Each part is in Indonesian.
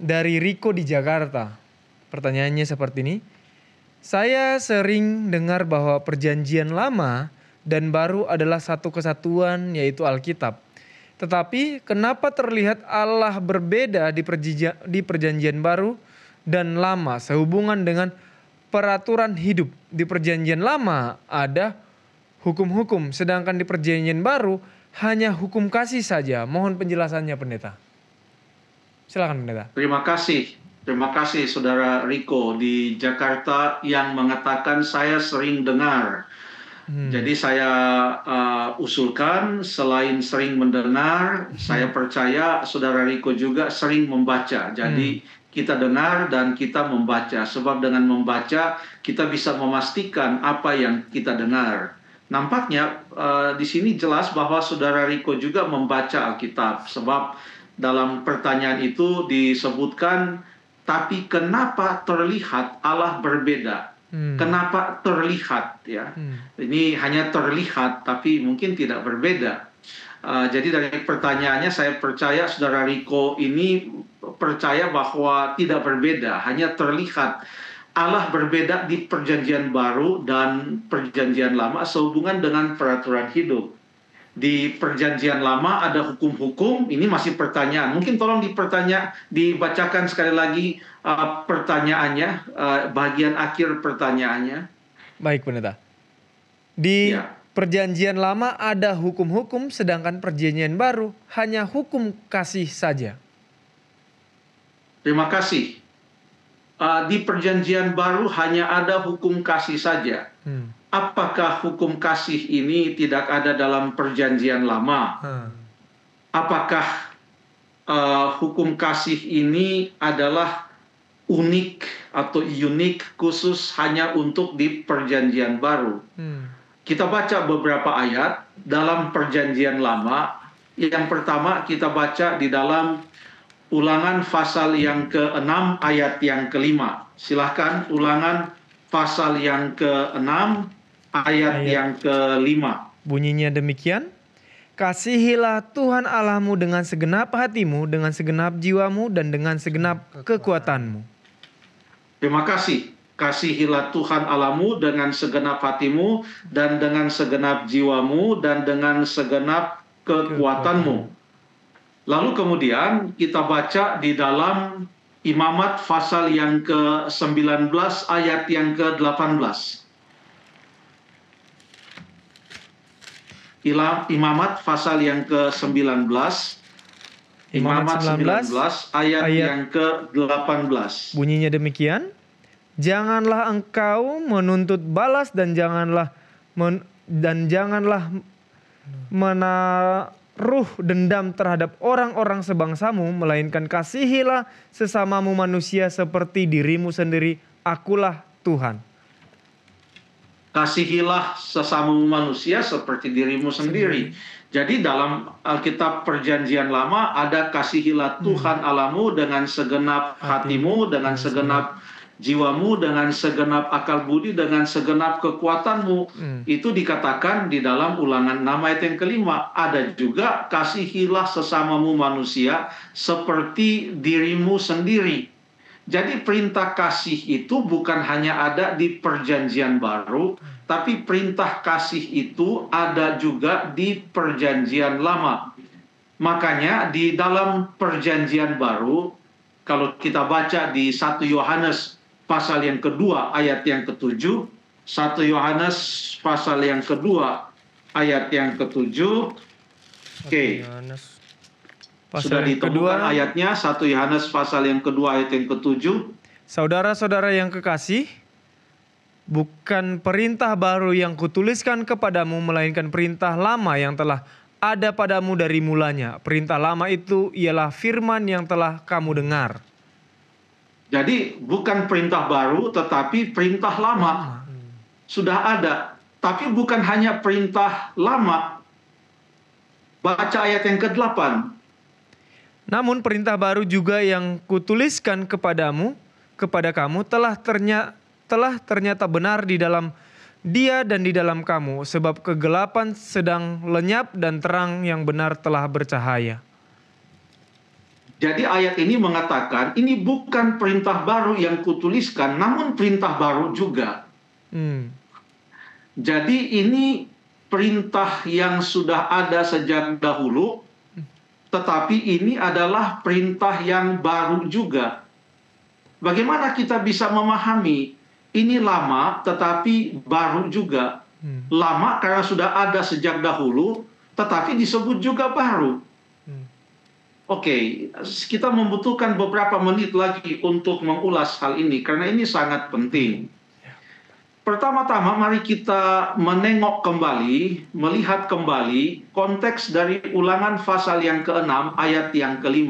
dari Riko di Jakarta. Pertanyaannya seperti ini. Saya sering dengar bahwa perjanjian lama dan baru adalah satu kesatuan, yaitu Alkitab. Tetapi kenapa terlihat Allah berbeda di perjanjian baru dan lama sehubungan dengan peraturan hidup? Di perjanjian lama ada hukum-hukum, sedangkan di perjanjian baru hanya hukum kasih saja. Mohon penjelasannya, Pendeta. Silakan, Pendeta. Terima kasih Saudara Riko di Jakarta yang mengatakan saya sering dengar. Jadi saya usulkan selain sering mendengar, saya percaya Saudara Riko juga sering membaca. Jadi kita dengar dan kita membaca. Sebab dengan membaca kita bisa memastikan apa yang kita dengar. Nampaknya di sini jelas bahwa Saudara Riko juga membaca Alkitab. Sebab dalam pertanyaan itu disebutkan, tapi kenapa terlihat Allah berbeda? Kenapa terlihat ya? Ini hanya terlihat tapi mungkin tidak berbeda. Jadi dari pertanyaannya saya percaya Saudara Riko ini percaya bahwa tidak berbeda, hanya terlihat. Allah berbeda di perjanjian baru dan perjanjian lama sehubungan dengan peraturan hidup. Di perjanjian lama ada hukum-hukum, ini masih pertanyaan. Mungkin tolong dibacakan sekali lagi pertanyaannya, bagian akhir pertanyaannya. Baik, Pendeta. Di perjanjian lama ada hukum-hukum, sedangkan perjanjian baru hanya hukum kasih saja. Terima kasih. Di perjanjian baru hanya ada hukum kasih saja. Apakah hukum kasih ini tidak ada dalam perjanjian lama? Apakah hukum kasih ini adalah unik atau unik khusus hanya untuk di perjanjian baru? Kita baca beberapa ayat dalam perjanjian lama. Yang pertama kita baca di dalam Ulangan pasal yang ke-6 ayat yang ke-5. Silahkan Ulangan pasal yang ke-6 ayat yang ke-5. Bunyinya demikian. Kasihilah Tuhan Allahmu dengan segenap hatimu, dengan segenap jiwamu, dan dengan segenap kekuatanmu. Terima kasih. Kasihilah Tuhan Allahmu dengan segenap hatimu, dan dengan segenap jiwamu, dan dengan segenap kekuatanmu. Lalu kemudian kita baca di dalam Imamat pasal yang ke-19 ayat yang ke-18. Imamat pasal yang ke-19. Imamat 19 ayat yang ke-18. Bunyinya demikian. Janganlah engkau menuntut balas dan janganlah menaruh dendam terhadap orang-orang sebangsamu, melainkan kasihilah sesamamu manusia seperti dirimu sendiri. Akulah Tuhan. Kasihilah sesamamu manusia seperti dirimu sendiri. Jadi dalam Alkitab Perjanjian Lama ada kasihilah Tuhan Allahmu dengan segenap hatimu, dengan segenap jiwamu, dengan segenap akal budi, dengan segenap kekuatanmu. Itu dikatakan di dalam Ulangan 6 ayat yang ke-5. Ada juga kasihilah sesamamu manusia seperti dirimu sendiri. Jadi perintah kasih itu bukan hanya ada di perjanjian baru, tapi perintah kasih itu ada juga di perjanjian lama. Makanya di dalam perjanjian baru, kalau kita baca di 1 Yohanes pasal yang kedua ayat yang ke-7, 1 Yohanes pasal yang kedua ayat yang ke-7. Oke. Sudah ditemukan ayatnya, 1 Yohanes pasal yang kedua ayat yang ke-7. Saudara-saudara yang kekasih, bukan perintah baru yang kutuliskan kepadamu, melainkan perintah lama yang telah ada padamu dari mulanya. Perintah lama itu ialah firman yang telah kamu dengar. Jadi bukan perintah baru tetapi perintah lama. Sudah ada. Tapi bukan hanya perintah lama. Baca ayat yang ke-8. Namun perintah baru juga yang kutuliskan kepada kamu telah ternyata benar di dalam Dia dan di dalam kamu, sebab kegelapan sedang lenyap dan terang yang benar telah bercahaya. Jadi ayat ini mengatakan, ini bukan perintah baru yang kutuliskan, namun perintah baru juga. Jadi ini perintah yang sudah ada sejak dahulu, tetapi ini adalah perintah yang baru juga. Bagaimana kita bisa memahami ini lama tetapi baru juga? Lama karena sudah ada sejak dahulu, tetapi disebut juga baru. Oke, kita membutuhkan beberapa menit lagi untuk mengulas hal ini karena ini sangat penting. Pertama-tama mari kita menengok kembali, melihat kembali konteks dari Ulangan pasal yang ke-6 ayat yang ke-5.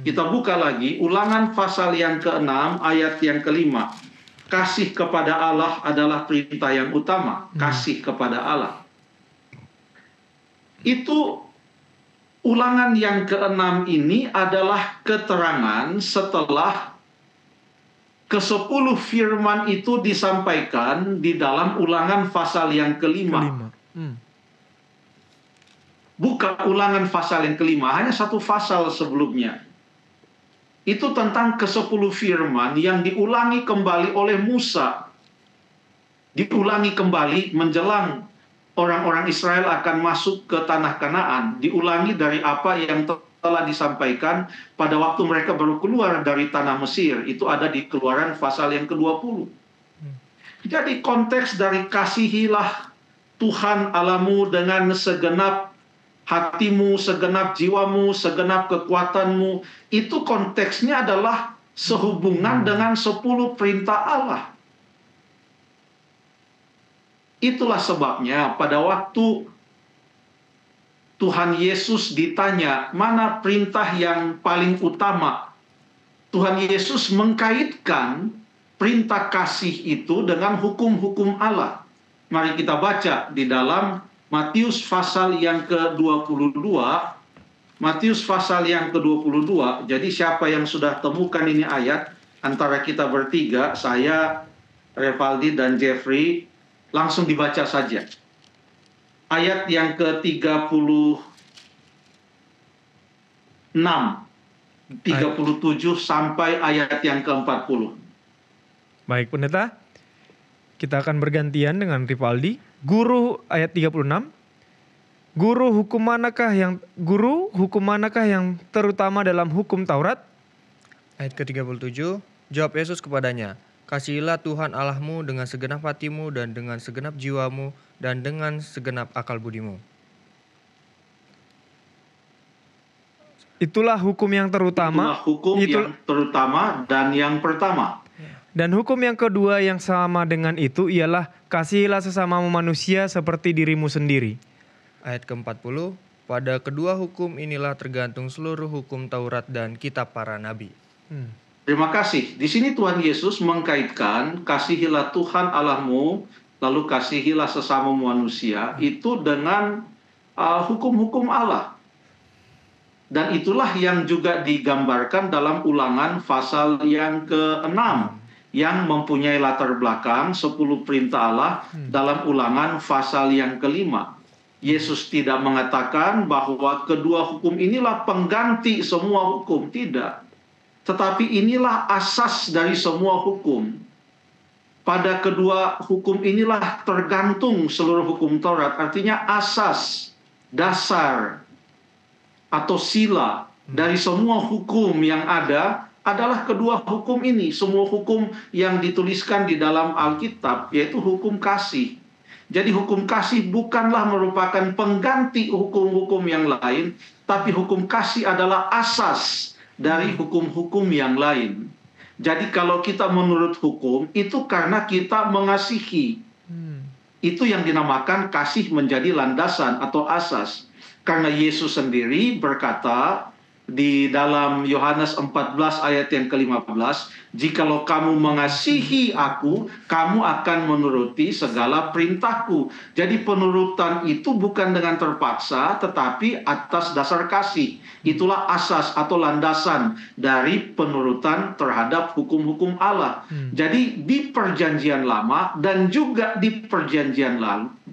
Kita buka lagi Ulangan pasal yang ke-6 ayat yang ke-5. Kasih kepada Allah adalah perintah yang utama. Kasih kepada Allah. Itu Ulangan yang ke-6 ini adalah keterangan setelah ke-10 firman itu disampaikan di dalam Ulangan pasal yang ke-5. Bukan Ulangan pasal yang ke-5, hanya satu pasal sebelumnya. Itu tentang ke-10 firman yang diulangi kembali oleh Musa. Diulangi kembali menjelang orang-orang Israel akan masuk ke tanah Kanaan. Diulangi dari apa yang telah disampaikan pada waktu mereka baru keluar dari tanah Mesir. Itu ada di Keluaran pasal yang ke-20. Jadi konteks dari kasihilah Tuhan Allahmu dengan segenap hatimu, segenap jiwamu, segenap kekuatanmu. Itu konteksnya adalah sehubungan dengan 10 perintah Allah. Itulah sebabnya pada waktu Tuhan Yesus ditanya, mana perintah yang paling utama? Tuhan Yesus mengkaitkan perintah kasih itu dengan hukum-hukum Allah. Mari kita baca di dalam Matius pasal yang ke-22. Matius pasal yang ke-22. Jadi siapa yang sudah temukan ini ayat, antara kita bertiga, saya, Revaldi, dan Jeffrey, langsung dibaca saja. Ayat yang ke-36, 37 sampai ayat yang ke-40. Baik, pendeta. Kita akan bergantian dengan Rivaldi. Guru ayat 36. Guru, hukum manakah yang terutama dalam hukum Taurat? Ayat ke-37, jawab Yesus kepadanya, kasihilah Tuhan Allahmu dengan segenap hatimu dan dengan segenap jiwamu dan dengan segenap akal budimu. Itulah hukum yang terutama. Itulah hukum yang terutama dan yang pertama. Dan hukum yang kedua yang sama dengan itu ialah kasihilah sesamamu manusia seperti dirimu sendiri. Ayat ke-40, pada kedua hukum inilah tergantung seluruh hukum Taurat dan kitab para nabi. Terima kasih. Di sini Tuhan Yesus mengkaitkan kasihilah Tuhan Allahmu, lalu kasihilah sesama manusia, itu dengan hukum-hukum Allah. Dan itulah yang juga digambarkan dalam Ulangan pasal yang ke-6. Yang mempunyai latar belakang 10 perintah Allah dalam Ulangan pasal yang ke-5. Yesus tidak mengatakan bahwa kedua hukum inilah pengganti semua hukum. Tidak. Tetapi inilah asas dari semua hukum. Pada kedua hukum inilah tergantung seluruh hukum Taurat. Artinya asas, dasar, atau sila dari semua hukum yang ada adalah kedua hukum ini. Semua hukum yang dituliskan di dalam Alkitab, yaitu hukum kasih. Jadi hukum kasih bukanlah merupakan pengganti hukum-hukum yang lain, tapi hukum kasih adalah asas dari hukum-hukum yang lain. Jadi kalau kita menurut hukum, itu karena kita mengasihi. Itu yang dinamakan kasih menjadi landasan atau asas. Karena Yesus sendiri berkata di dalam Yohanes 14 ayat yang ke-15, jikalau kamu mengasihi aku, kamu akan menuruti segala perintahku. Jadi penurutan itu bukan dengan terpaksa, tetapi atas dasar kasih. Itulah asas atau landasan dari penurutan terhadap hukum-hukum Allah. Jadi di perjanjian lama dan juga di perjanjian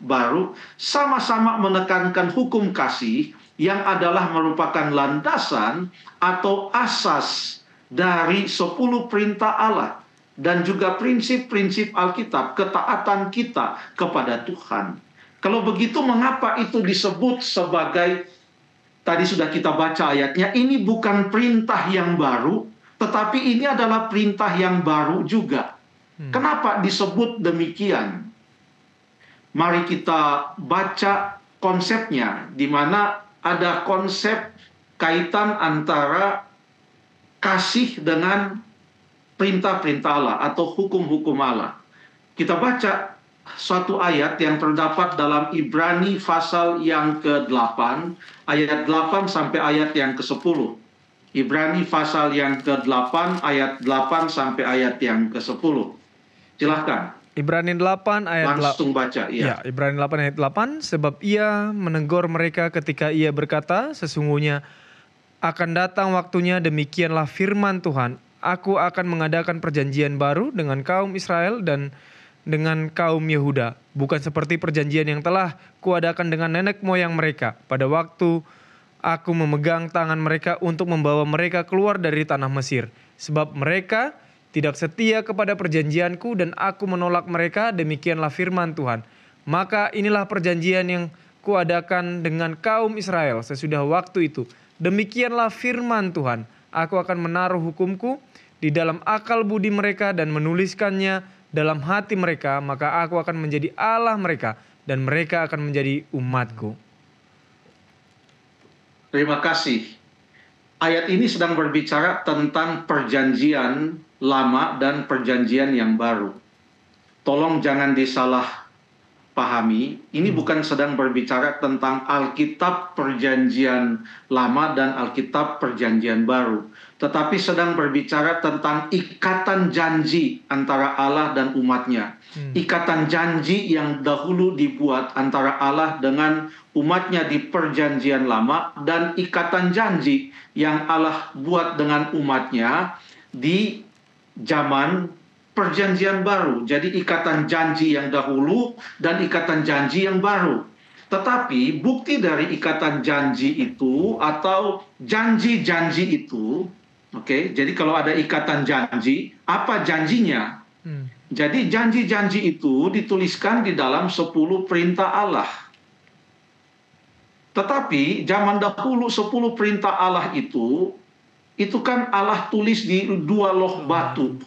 baru, sama-sama menekankan hukum kasih, yang adalah merupakan landasan atau asas dari 10 perintah Allah dan juga prinsip-prinsip Alkitab, ketaatan kita kepada Tuhan. Kalau begitu, mengapa itu disebut sebagai, tadi sudah kita baca ayatnya, ini bukan perintah yang baru, tetapi ini adalah perintah yang baru juga. Kenapa disebut demikian? Mari kita baca konsepnya, di mana ada konsep kaitan antara kasih dengan perintah-perintah Allah atau hukum-hukum Allah. Kita baca suatu ayat yang terdapat dalam Ibrani pasal yang ke-8, ayat 8 sampai ayat yang ke-10. Ibrani pasal yang ke-8, ayat 8 sampai ayat yang ke-10. Silahkan. Ibrani 8 ayat Langsung baca, ya. Ibrani 8 ayat 8, sebab ia menegur mereka ketika ia berkata, sesungguhnya akan datang waktunya, demikianlah firman Tuhan, aku akan mengadakan perjanjian baru dengan kaum Israel dan dengan kaum Yehuda, bukan seperti perjanjian yang telah kuadakan dengan nenek moyang mereka pada waktu aku memegang tangan mereka untuk membawa mereka keluar dari tanah Mesir. Sebab mereka tidak setia kepada perjanjianku dan aku menolak mereka, demikianlah firman Tuhan. Maka inilah perjanjian yang kuadakan dengan kaum Israel sesudah waktu itu. Demikianlah firman Tuhan, aku akan menaruh hukumku di dalam akal budi mereka dan menuliskannya dalam hati mereka, maka aku akan menjadi Allah mereka dan mereka akan menjadi umatku. Terima kasih. Ayat ini sedang berbicara tentang perjanjian lama dan perjanjian yang baru. Tolong jangan disalah pahami, ini bukan sedang berbicara tentang Alkitab perjanjian lama dan Alkitab perjanjian baru, tetapi sedang berbicara tentang ikatan janji antara Allah dan umatnya. Ikatan janji yang dahulu dibuat antara Allah dengan umatnya di perjanjian lama, dan ikatan janji yang Allah buat dengan umatnya di zaman perjanjian baru. Jadi ikatan janji yang dahulu dan ikatan janji yang baru. Tetapi bukti dari ikatan janji itu atau janji-janji itu, jadi kalau ada ikatan janji, apa janjinya? Jadi janji-janji itu dituliskan di dalam 10 perintah Allah. Tetapi zaman dahulu 10 perintah Allah itu kan Allah tulis di 2 loh batu.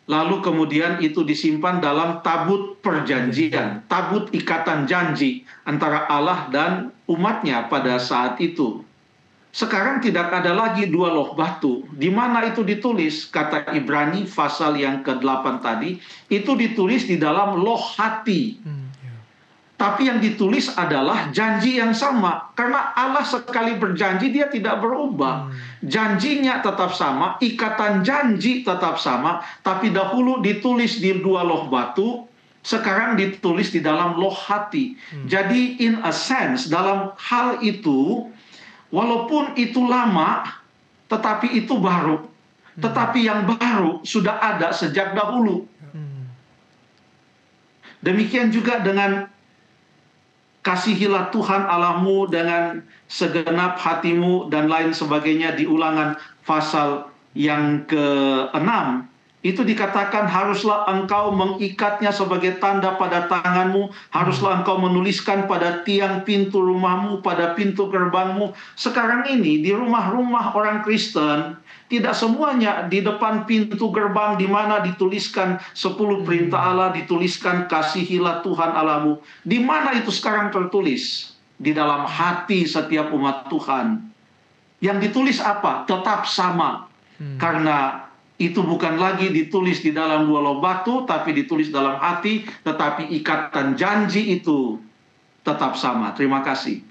Lalu kemudian itu disimpan dalam tabut perjanjian, tabut ikatan janji antara Allah dan umatnya pada saat itu. Sekarang tidak ada lagi 2 loh batu. Di mana itu ditulis? Kata Ibrani pasal yang ke-8 tadi, itu ditulis di dalam loh hati. Tapi yang ditulis adalah janji yang sama. Karena Allah sekali berjanji, dia tidak berubah. Janjinya tetap sama, ikatan janji tetap sama, tapi dahulu ditulis di 2 loh batu, sekarang ditulis di dalam loh hati. Jadi in a sense, dalam hal itu, walaupun itu lama, tetapi itu baru. Tetapi yang baru sudah ada sejak dahulu. Demikian juga dengan kasihilah Tuhan Allahmu dengan segenap hatimu dan lain sebagainya di Ulangan pasal yang ke-6. Itu dikatakan haruslah engkau mengikatnya sebagai tanda pada tanganmu, haruslah engkau menuliskan pada tiang pintu rumahmu, pada pintu gerbangmu. Sekarang ini di rumah-rumah orang Kristen, tidak semuanya di depan pintu gerbang di mana dituliskan 10 perintah Allah, dituliskan kasihilah Tuhan Allahmu. Di mana itu sekarang tertulis? Di dalam hati setiap umat Tuhan. Yang ditulis apa? Tetap sama. Karena itu bukan lagi ditulis di dalam 2 loh batu, tapi ditulis dalam hati, tetapi ikatan janji itu tetap sama. Terima kasih.